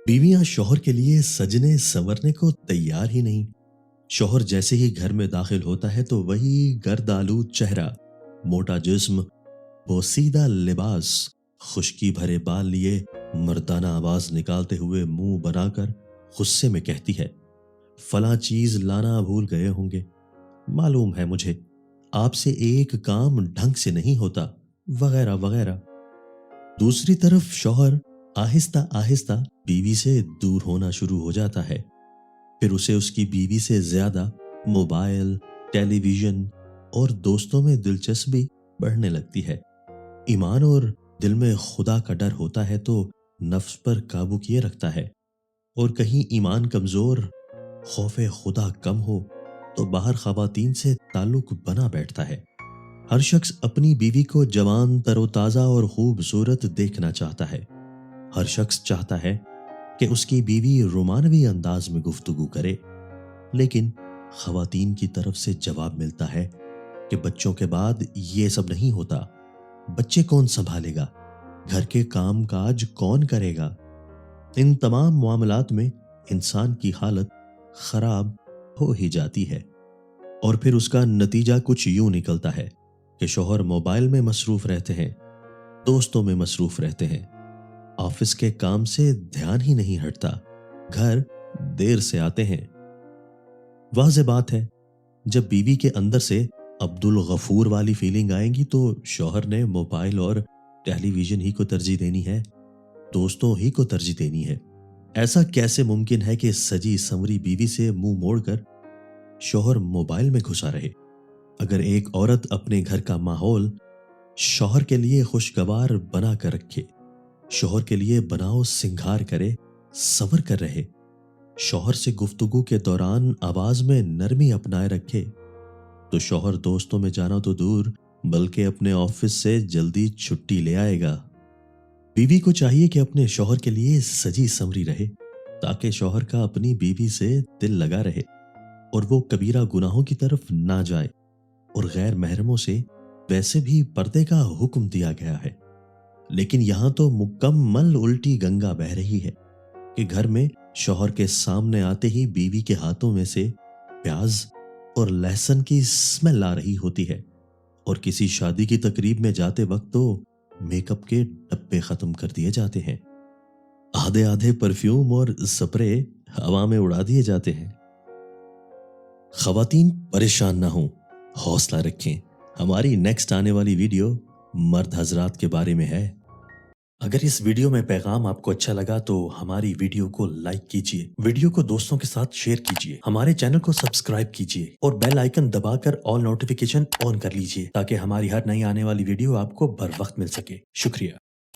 बीवियां शौहर के लिए सजने संवरने को तैयार ही नहीं। शौहर जैसे ही घर में दाखिल होता है तो वही गर्दालू चेहरा, मोटा जिस्म, बोसीदा लिबास, खुश्की भरे बाल लिए मर्दाना आवाज निकालते हुए मुंह बनाकर गुस्से में कहती है, फला चीज लाना भूल गए होंगे, मालूम है मुझे, आपसे एक काम ढंग से नहीं होता, वगैरह वगैरह। दूसरी तरफ शौहर आहिस्ता आहिस्ता बीवी से दूर होना शुरू हो जाता है। फिर उसे उसकी बीवी से ज्यादा मोबाइल, टेलीविजन और दोस्तों में दिलचस्पी बढ़ने लगती है। ईमान और दिल में खुदा का डर होता है तो नफ्स पर काबू किए रखता है, और कहीं ईमान कमजोर, खौफे खुदा कम हो तो बाहर खवातीन से ताल्लुक बना बैठता है। हर शख्स अपनी बीवी को जवान, तरोताजा और खूबसूरत देखना चाहता है। हर शख्स चाहता है कि उसकी बीवी रोमानवी अंदाज में गुफ्तगू करे, लेकिन खवातीन की तरफ से जवाब मिलता है कि बच्चों के बाद ये सब नहीं होता। बच्चे कौन संभालेगा, घर के काम काज कौन करेगा। इन तमाम मामलात में इंसान की हालत खराब हो ही जाती है, और फिर उसका नतीजा कुछ यूं निकलता है कि शौहर मोबाइल में मसरूफ रहते हैं, दोस्तों में मसरूफ रहते हैं, ऑफिस के काम से ध्यान ही नहीं हटता, घर देर से आते हैं। वाज़ेह बात है, जब बीवी के अंदर से अब्दुल गफूर वाली फीलिंग आएगी तो शौहर ने मोबाइल और टेलीविजन ही को तरजीह देनी है, दोस्तों ही को तरजीह देनी है। ऐसा कैसे मुमकिन है कि सजी संवरी बीवी से मुंह मोड़कर शौहर मोबाइल में घुसा रहे। अगर एक औरत अपने घर का माहौल शौहर के लिए खुशगवार बना कर रखे, शौहर के लिए बनाओ सिंगार करे, संवर कर रहे, शौहर से गुफ्तगू के दौरान आवाज में नरमी अपनाए रखे, तो शौहर दोस्तों में जाना तो दूर बल्कि अपने ऑफिस से जल्दी छुट्टी ले आएगा। बीवी को चाहिए कि अपने शौहर के लिए सजी संवरी रहे, ताकि शौहर का अपनी बीवी से दिल लगा रहे और वो कबीरा गुनाहों की तरफ ना जाए। और गैर महरमों से वैसे भी पर्दे का हुक्म दिया गया है, लेकिन यहां तो मुकम्मल उल्टी गंगा बह रही है कि घर में शौहर के सामने आते ही बीवी के हाथों में से प्याज और लहसुन की स्मेल आ रही होती है, और किसी शादी की तकरीब में जाते वक्त तो मेकअप के डब्बे खत्म कर दिए जाते हैं, आधे आधे परफ्यूम और स्प्रे हवा में उड़ा दिए जाते हैं। खवातीन परेशान ना हो, हौसला रखें। हमारी नेक्स्ट आने वाली वीडियो मर्द हजरात के बारे में है। अगर इस वीडियो में पैगाम आपको अच्छा लगा तो हमारी वीडियो को लाइक कीजिए, वीडियो को दोस्तों के साथ शेयर कीजिए, हमारे चैनल को सब्सक्राइब कीजिए और बेल आइकन दबाकर ऑल नोटिफिकेशन ऑन कर लीजिए, ताकि हमारी हर नई आने वाली वीडियो आपको बर वक्त मिल सके। शुक्रिया।